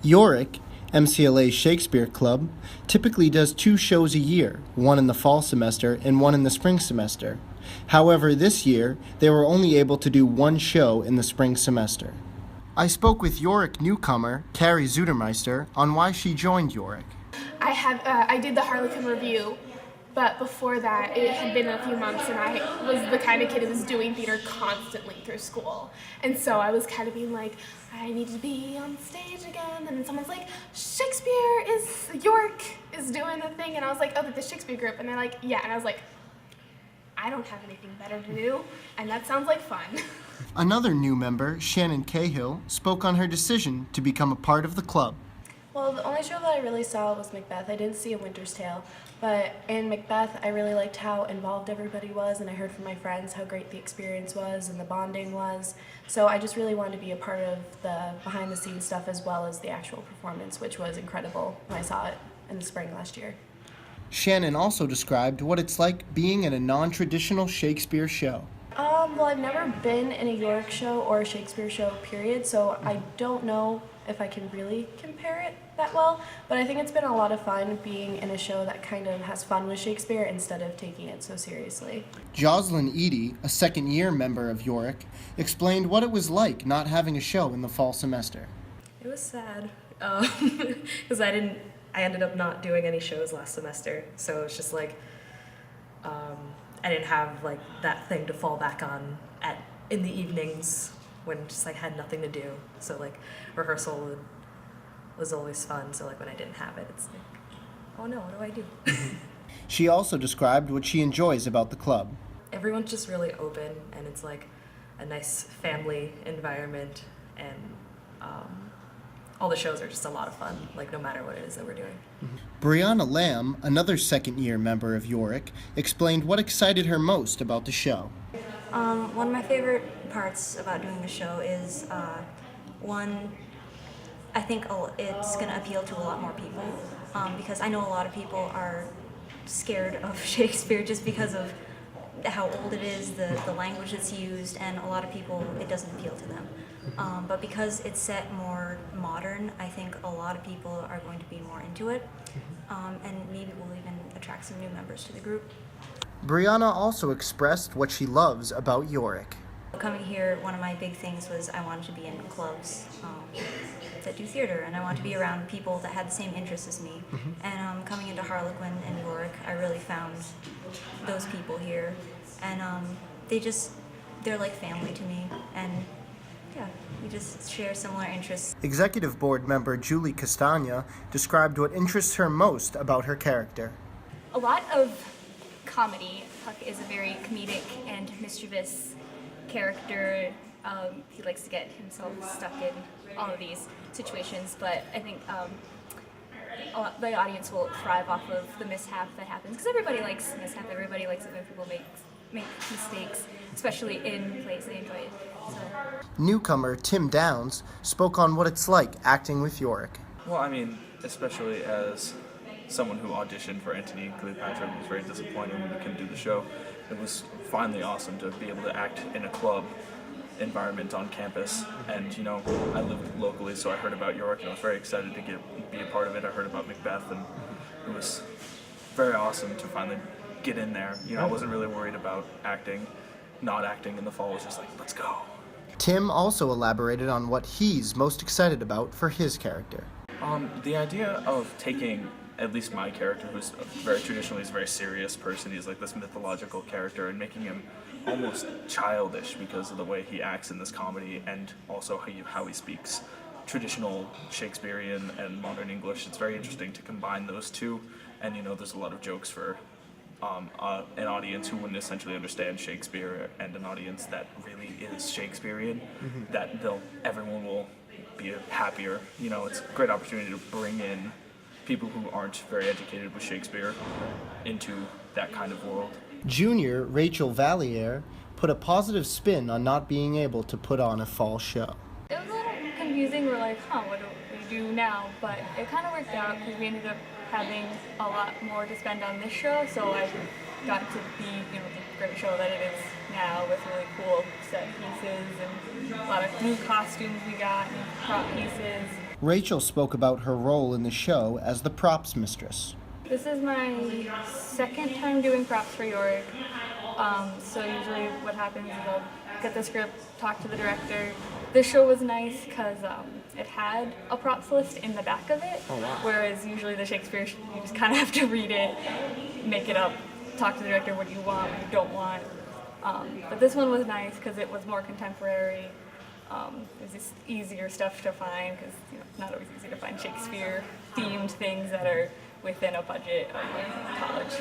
Yorick, MCLA Shakespeare Club, typically does 2 shows a year, one in the fall semester and one in the spring semester. However, this year, they were only able to do 1 show in the spring semester. I spoke with Yorick newcomer, Udah Meister, on why she joined Yorick. I did the Harlequin review, but before that, it had been a few months, and I was the kind of kid who was doing theater constantly through school. And so I was kind of being like, I need to be on stage again. And then someone's like, York is doing the thing. And I was like, oh, the Shakespeare group. And they're like, yeah. And I was like, I don't have anything better to do, and that sounds like fun. Another new member, Shannon Cahill, spoke on her decision to become a part of the club. Well, the only show that I really saw was Macbeth. I didn't see A Winter's Tale, but in Macbeth, I really liked how involved everybody was, and I heard from my friends how great the experience was and the bonding was. So I just really wanted to be a part of the behind-the-scenes stuff as well as the actual performance, which was incredible when I saw it in the spring last year. Shannon also described what it's like being in a non-traditional Shakespeare show. Well, I've never been in a Yorick show or a Shakespeare show, period, so I don't know if I can really compare it that well, but I think it's been a lot of fun being in a show that kind of has fun with Shakespeare instead of taking it so seriously. Jocelyn Edie, a second-year member of Yorick, explained what it was like not having a show in the fall semester. It was sad, because I ended up not doing any shows last semester, so it's just like, I didn't have like that thing to fall back on in the evenings when just like had nothing to do. So like rehearsal was always fun. So like when I didn't have it, it's like, oh no, what do I do? She also described what she enjoys about the club. Everyone's just really open, and it's like a nice family environment, and all the shows are just a lot of fun, like no matter what it is that we're doing. Brianna Lamb, another second-year member of Yorick, explained what excited her most about the show. One of my favorite parts about doing the show is, I think it's going to appeal to a lot more people, because I know a lot of people are scared of Shakespeare just because of how old it is, the language that's used, and a lot of people, it doesn't appeal to them. But because it's set more modern, I think a lot of people are going to be more into it, and maybe we'll even attract some new members to the group. Brianna also expressed what she loves about Yorick. Coming here, one of my big things was I wanted to be in clubs that do theater, and I wanted to be around people that had the same interests as me. And coming into Harlequin and Yorick, I really found those people here, and they're like family to me, and yeah, we just share similar interests. Executive Board member Julie Castagna described what interests her most about her character. A lot of comedy. Puck is a very comedic and mischievous character. He likes to get himself stuck in all of these situations, but I think the audience will thrive off of the mishap that happens, because everybody likes mishap. Everybody likes it when people make mistakes, especially in plays they enjoy it. So. Newcomer Tim Downs spoke on what it's like acting with Yorick. Well, I mean, especially as someone who auditioned for Antony and Cleopatra, it was very disappointing when we couldn't do the show. It was finally awesome to be able to act in a club environment on campus, and you know, I live locally, so I heard about Yorick and I was very excited to be a part of it. I heard about Macbeth, and it was very awesome to finally get in there. You know, I wasn't really worried about not acting in the fall. I was just like, let's go. Tim also elaborated on what he's most excited about for his character. The idea of taking at least my character, who's very traditionally is a very serious person, he's like this mythological character, and making him almost childish because of the way he acts in this comedy, and also how he speaks traditional Shakespearean and modern English. It's very interesting to combine those two, and you know, there's a lot of jokes for an audience who wouldn't essentially understand Shakespeare, and an audience that really is Shakespearean, that everyone will be happier. You know, it's a great opportunity to bring in people who aren't very educated with Shakespeare into that kind of world. Junior Rachel Valliere put a positive spin on not being able to put on a fall show. It was a little confusing. We're like, what do we do now? But it kind of worked out because we ended up having a lot more to spend on this show, so I got to be, the great show that it is now, with really cool set pieces and a lot of new costumes we got and prop pieces. Rachel spoke about her role in the show as the props mistress. This is my second time doing props for Yorick. So usually what happens is I'll get the script, talk to the director. This show was nice because it had a props list in the back of it. Oh, wow. Whereas usually the Shakespeare, you just kind of have to read it, make it up, talk to the director what you want, what you don't want. But this one was nice because it was more contemporary. It was just easier stuff to find because it's not always easy to find Shakespeare-themed things that are within a budget of a college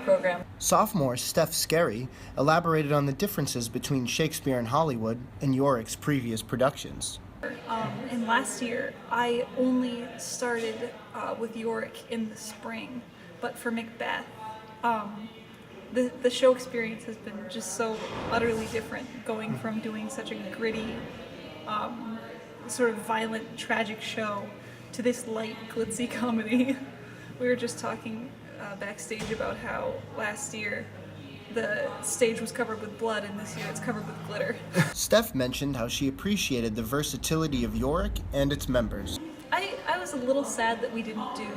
program. Sophomore Steph Scarry elaborated on the differences between Shakespeare in Hollywood and Yorick's previous productions. And last year, I only started with Yorick in the spring, but for Macbeth, the show experience has been just so utterly different, going from doing such a gritty, sort of violent, tragic show to this light, glitzy comedy. We were just talking backstage about how last year the stage was covered with blood and this year it's covered with glitter. Steph mentioned how she appreciated the versatility of Yorick and its members. I was a little sad that we didn't do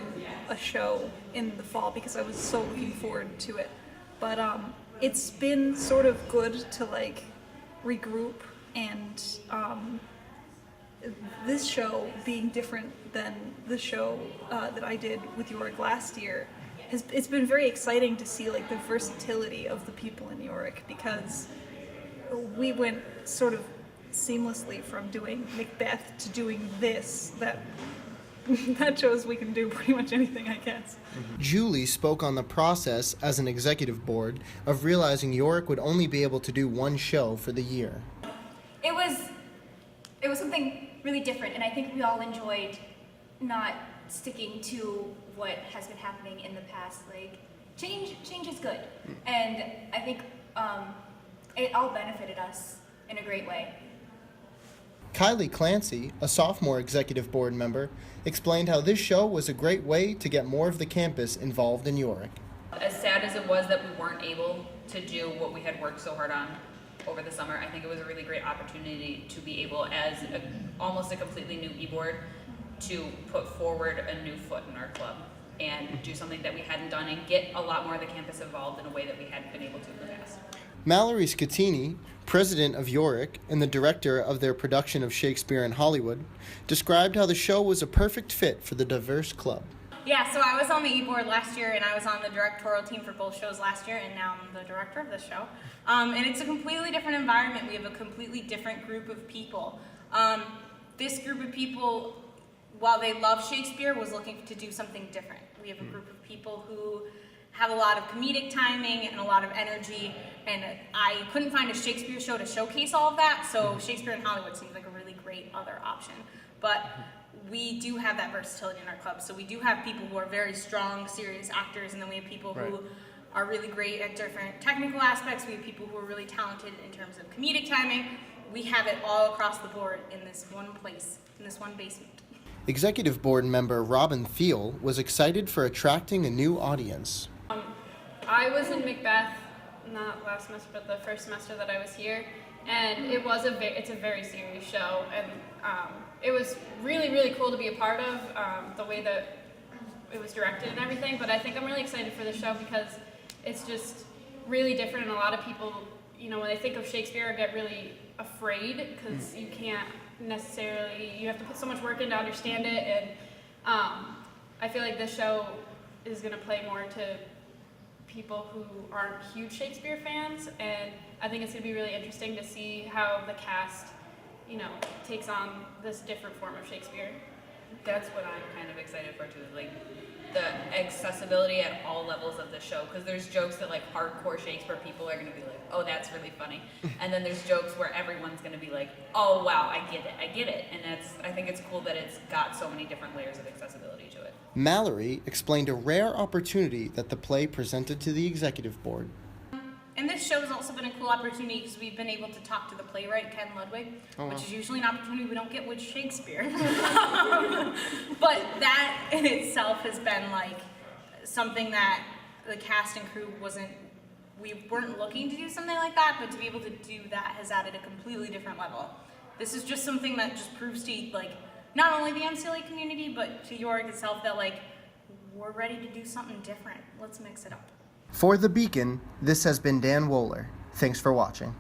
a show in the fall because I was so looking forward to it. But it's been sort of good to like regroup, and this show being different than the show that I did with Yorick last year, it's been very exciting to see like the versatility of the people in Yorick, because we went sort of seamlessly from doing Macbeth to doing this that shows we can do pretty much anything, I guess. Julie spoke on the process as an executive board of realizing Yorick would only be able to do one show for the year. It was something really different, and I think we all enjoyed not sticking to what has been happening in the past. Like, change is good, and I think it all benefited us in a great way. Kylie Clancy, a sophomore executive board member, explained how this show was a great way to get more of the campus involved in Yorick. As sad as it was that we weren't able to do what we had worked so hard on over the summer, I think it was a really great opportunity to be able, as almost a completely new e-board, to put forward a new foot in our club and do something that we hadn't done and get a lot more of the campus involved in a way that we hadn't been able to in the past. Mallory Scatini, president of Yorick and the director of their production of Shakespeare in Hollywood, described how the show was a perfect fit for the diverse club. Yeah, so I was on the e-board last year, and I was on the directorial team for both shows last year, and now I'm the director of this show. And it's a completely different environment. We have a completely different group of people. This group of people, while they love Shakespeare, was looking to do something different. We have a group of people who have a lot of comedic timing and a lot of energy, and I couldn't find a Shakespeare show to showcase all of that, so Shakespeare in Hollywood seems like a really great other option. But we do have that versatility in our club, so we do have people who are very strong, serious actors, and then we have people who are really great at different technical aspects. We have people who are really talented in terms of comedic timing. We have it all across the board in this one place, in this one basement. Executive board member Robin Thiel was excited for attracting a new audience. I was in Macbeth, not last semester, but the first semester that I was here, and it's a very serious show, and it was really, really cool to be a part of, the way that it was directed and everything. But I think I'm really excited for the show because it's just really different, and a lot of people, when they think of Shakespeare, get really afraid because you can't necessarily, you have to put so much work in to understand it, and I feel like this show is going to play more to people who aren't huge Shakespeare fans, and I think it's going to be really interesting to see how the cast, takes on this different form of Shakespeare. That's what I'm kind of excited for too, like the accessibility at all levels of the show, because there's jokes that like hardcore Shakespeare people are going to be like, oh, that's really funny, and then there's jokes where everyone's going to be like, oh wow, I get it, and I think it's cool that it's got so many different layers of accessibility to it. Mallory explained a rare opportunity that the play presented to the executive board. And this show has also been a cool opportunity because we've been able to talk to the playwright, Ken Ludwig, which is usually an opportunity we don't get with Shakespeare. But that in itself has been like something that the cast and crew we weren't looking to do something like that, but to be able to do that has added a completely different level. This is just something that just proves to not only the MCLA community, but to Yorick itself, that like, we're ready to do something different. Let's mix it up. For The Beacon, this has been Dan Wohler. Thanks for watching.